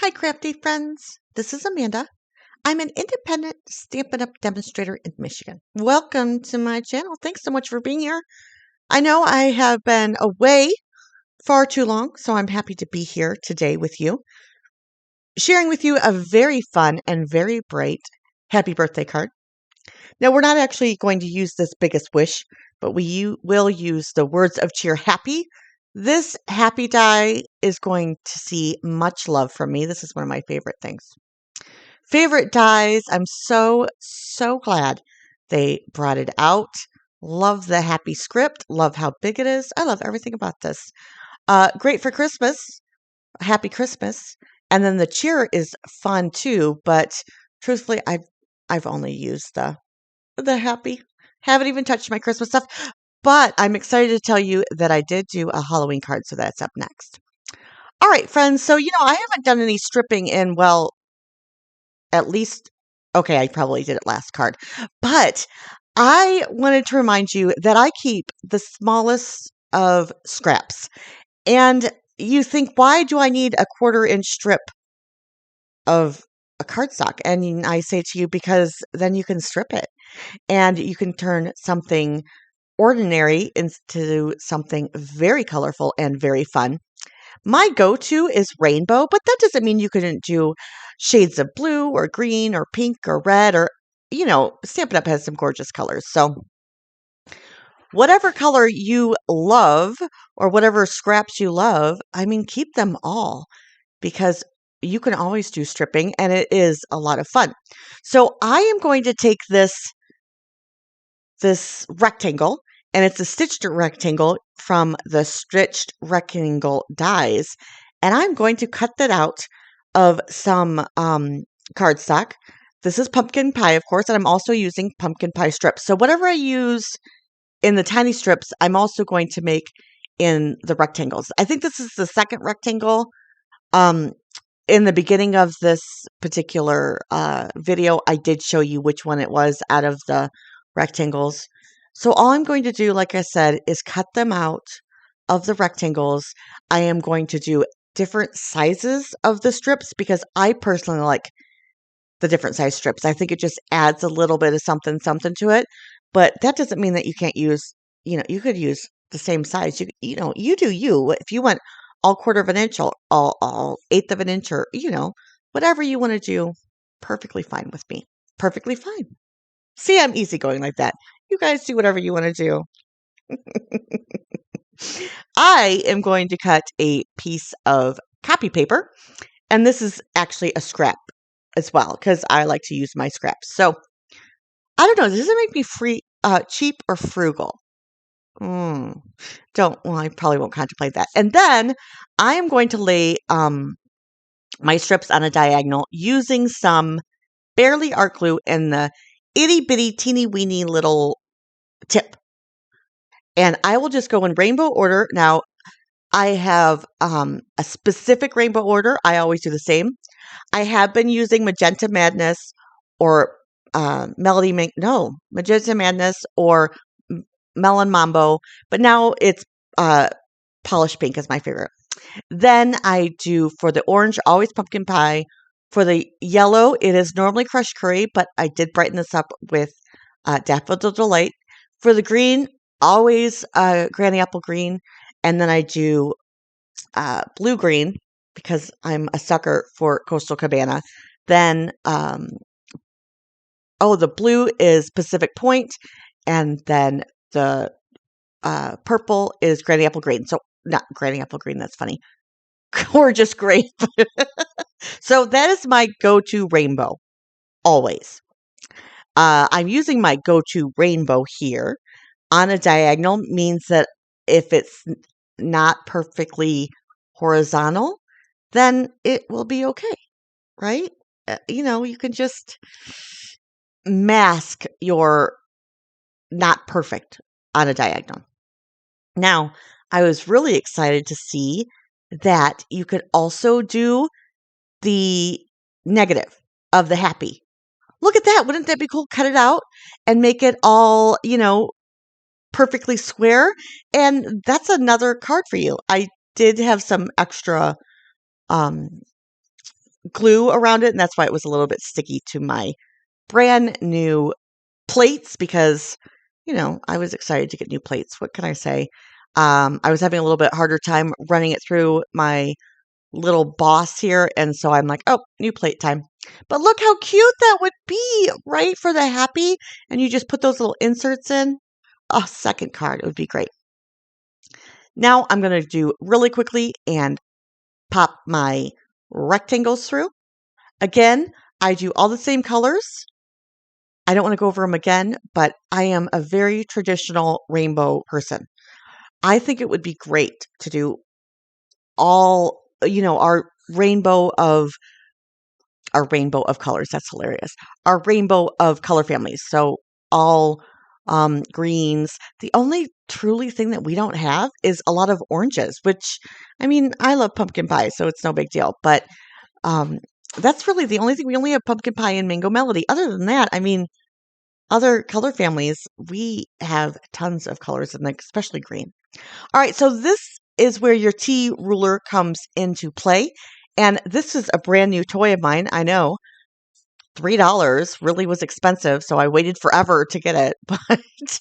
Hi, crafty friends. This is Amanda. I'm an independent Stampin' Up! Demonstrator in Michigan. Welcome to my channel. Thanks so much for being here. I know I have been away far too long, so I'm happy to be here today with you, sharing with you a very fun and very bright happy birthday card. Now, we're not actually going to use this biggest wish, but will use the words of cheer happy. This happy die is going to see much love from me. This is one of my favorite things. Favorite dies. I'm so glad they brought it out. Love the happy script. Love how big it is. I love everything about this. Great for Christmas. Happy Christmas. And then the cheer is fun too, but truthfully, I've only used the happy. Haven't even touched my Christmas stuff, but I'm excited to tell you that I did do a Halloween card, so that's up next. All right, friends. So, I haven't done any stripping in, well, at least, okay, I probably did it last card, but I wanted to remind you that I keep the smallest of scraps. And you think, why do I need a 1/4-inch strip of a cardstock? And I say to you, because then you can strip it and you can turn something ordinary into something very colorful and very fun. My go-to is rainbow, but that doesn't mean you couldn't do shades of blue or green or pink or red or, Stampin' Up! Has some gorgeous colors. So whatever color you love or whatever scraps you love, keep them all because you can always do stripping and it is a lot of fun. So I am going to take this rectangle, and it's a stitched rectangle from the stitched rectangle dies, and I'm going to cut that out of some cardstock. This is pumpkin pie, of course, and I'm also using pumpkin pie strips. So whatever I use in the tiny strips, I'm also going to make in the rectangles. I think this is the second rectangle. In the beginning of this particular video, I did show you which one it was out of the rectangles. So all I'm going to do, like I said, is cut them out of the rectangles. I am going to do different sizes of the strips because I personally like the different size strips. I think it just adds a little bit of something to it. But that doesn't mean that you can't use, you could use the same size. You do you. If you want all 1/4 of an inch, all 1/8 of an inch, or, whatever you want to do, perfectly fine with me. Perfectly fine. See, I'm easygoing like that. You guys do whatever you want to do. I am going to cut a piece of copy paper, and this is actually a scrap as well because I like to use my scraps. So I don't know. Does it make me cheap or frugal? Well, I probably won't contemplate that. And then I am going to lay my strips on a diagonal using some barely art glue and the itty bitty teeny weeny little tip. And I will just go in rainbow order. Now, I have a specific rainbow order. I always do the same. I have been using Magenta Madness or Magenta Madness or Melon Mambo, but now it's Polished Pink is my favorite. Then I do, for the orange, always pumpkin pie. For the yellow, it is normally crushed curry, but I did brighten this up with Daffodil Delight. For the green, always Granny Apple Green. And then I do blue green because I'm a sucker for Coastal Cabana. Then, the blue is Pacific Point. And then the purple is Granny Apple Green. So not Granny Apple Green, that's funny. Gorgeous grape. So that is my go-to rainbow, always. I'm using my go-to rainbow here on a diagonal, means that if it's not perfectly horizontal, then it will be okay, right? You can just mask your not perfect on a diagonal. Now, I was really excited to see that you could also do the negative of the happy. Look at that. Wouldn't that be cool? Cut it out and make it all, perfectly square. And that's another card for you. I did have some extra glue around it, and that's why it was a little bit sticky to my brand new plates because, I was excited to get new plates. What can I say? I was having a little bit harder time running it through my little boss here, and so I'm like, oh, new plate time. But look how cute that would be, right, for the happy, and you just put those little inserts in. Oh, second card, it would be great. Now I'm going to do really quickly and pop my rectangles through. Again, I do all the same colors. I don't want to go over them again, but I am a very traditional rainbow person. I think it would be great to do all, our rainbow of colors. That's hilarious. Our rainbow of color families. So all greens. The only truly thing that we don't have is a lot of oranges, which, I mean, I love pumpkin pie, so it's no big deal. But that's really the only thing. We only have pumpkin pie and mango melody. Other than that, I mean, other color families, we have tons of colors, and especially green. All right, so this is where your T ruler comes into play. And this is a brand new toy of mine. I know $3 really was expensive, so I waited forever to get it. But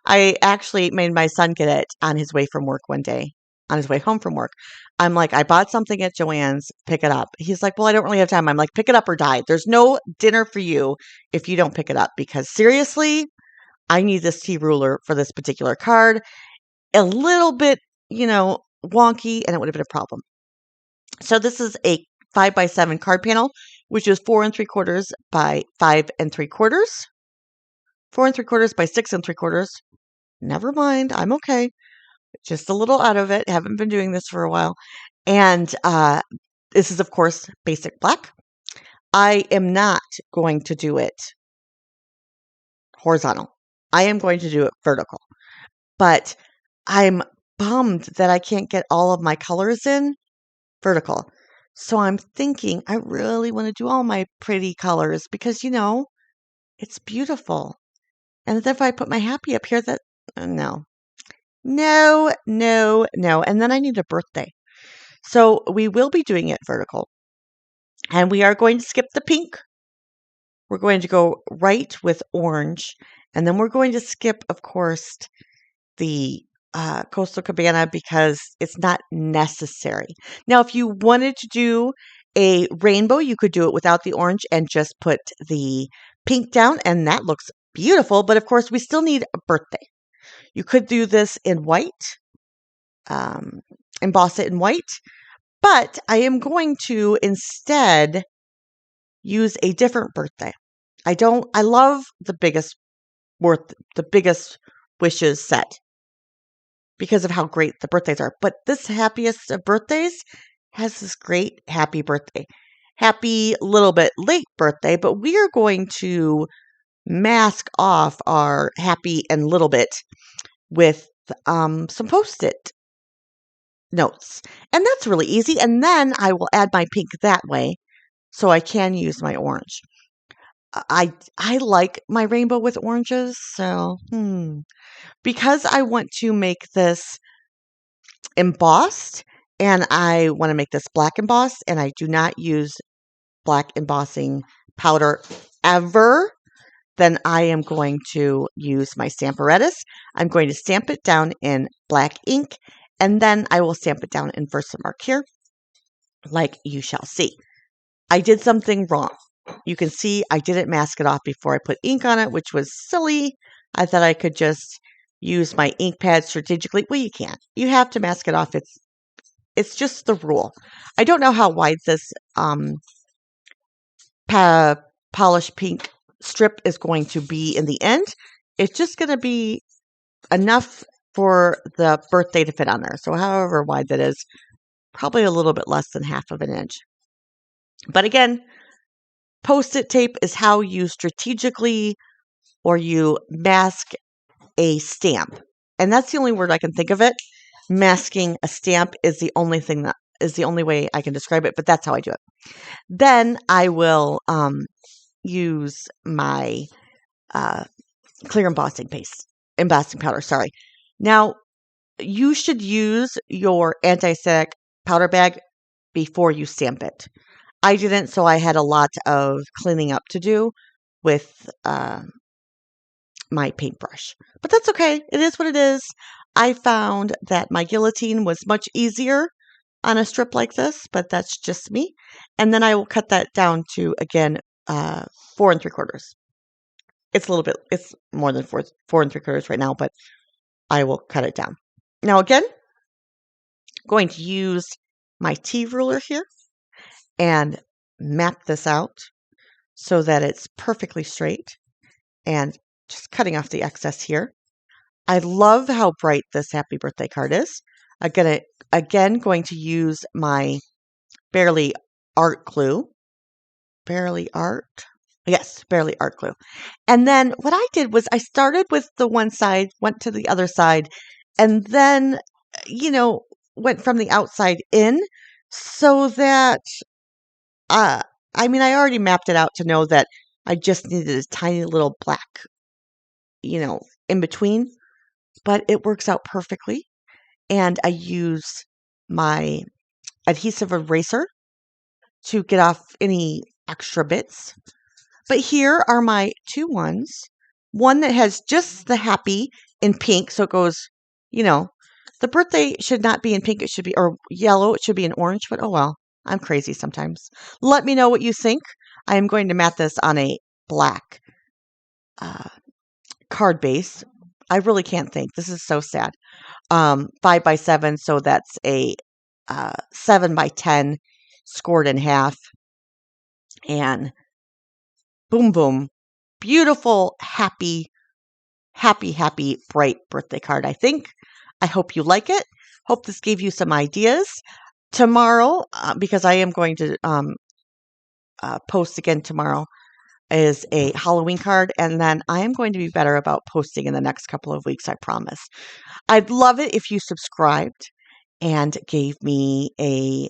I actually made my son get it on his way from work one day, on his way home from work. I'm like, I bought something at Joann's, pick it up. He's like, well, I don't really have time. I'm like, pick it up or die. There's no dinner for you if you don't pick it up, because seriously, I need this T ruler for this particular card. A little bit, wonky, and it would have been a problem. So this is a 5x7 card panel, which is 4 3/4 by 5 3/4, 4 3/4 by 6 3/4. Never mind, I'm okay. Just a little out of it. Haven't been doing this for a while. And this is, of course, basic black. I am not going to do it horizontal. I am going to do it vertical. But I'm bummed that I can't get all of my colors in vertical. So I'm thinking I really want to do all my pretty colors because, it's beautiful. And then if I put my happy up here, no. No. And then I need a birthday. So we will be doing it vertical. And we are going to skip the pink. We're going to go right with orange. And then we're going to skip, of course, the Coastal Cabana because it's not necessary. Now, if you wanted to do a rainbow, you could do it without the orange and just put the pink down, and that looks beautiful. But of course, we still need a birthday. You could do this in white, emboss it in white, but I am going to instead use a different birthday. I love the biggest wishes set because of how great the birthdays are. But this happiest of birthdays has this great happy birthday. Happy little bit late birthday, but we are going to mask off our happy and little bit with some Post-it notes. And that's really easy. And then I will add my pink that way so I can use my orange. I like my rainbow with oranges, so because I want to make this embossed and I want to make this black embossed, and I do not use black embossing powder ever, then I am going to use my Stamparatus. I'm going to stamp it down in black ink, and then I will stamp it down in Versamark here, like you shall see. I did something wrong. You can see I didn't mask it off before I put ink on it, which was silly. I thought I could just use my ink pad strategically. Well, you can't. You have to mask it off. It's just the rule. I don't know how wide this polished pink strip is going to be in the end. It's just going to be enough for the birthday to fit on there. So however wide that is, probably a little bit less than half of an inch. But again, Post-it tape is how you strategically or you mask a stamp. And that's the only word I can think of it. Masking a stamp is the only thing that is the only way I can describe it, but that's how I do it. Then I will use my clear embossing powder, sorry. Now, you should use your anti-static powder bag before you stamp it. I didn't, so I had a lot of cleaning up to do with my paintbrush. But that's okay. It is what it is. I found that my guillotine was much easier on a strip like this, but that's just me. And then I will cut that down to, again, 4 3/4. It's a little bit, it's more than 4 3/4 right now, but I will cut it down. Now, again, going to use my T ruler here and map this out so that it's perfectly straight and just cutting off the excess here. I love how bright this happy birthday card is. I'm going to use my Barely Art glue. Barely Art? Yes, Barely Art glue. And then what I did was I started with the one side, went to the other side, and then, went from the outside in so that, I already mapped it out to know that I just needed a tiny little black, in between, but it works out perfectly. And I use my adhesive eraser to get off any extra bits. But here are my two ones. One that has just the happy in pink, so it goes, the birthday should not be in pink, it should be, or yellow, it should be in orange, but oh well, I'm crazy sometimes. Let me know what you think. I am going to mat this on a black card base. I really can't think. This is so sad. 5x7, so that's a 7x10 scored in half. And boom, boom. Beautiful, happy, bright birthday card, I think. I hope you like it. Hope this gave you some ideas. Tomorrow, because I am going to post again tomorrow, is a Halloween card, and then I am going to be better about posting in the next couple of weeks, I promise. I'd love it if you subscribed and gave me a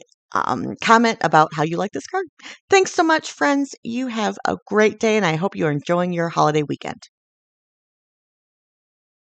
comment about how you like this card. Thanks so much, friends. You have a great day, and I hope you're enjoying your holiday weekend.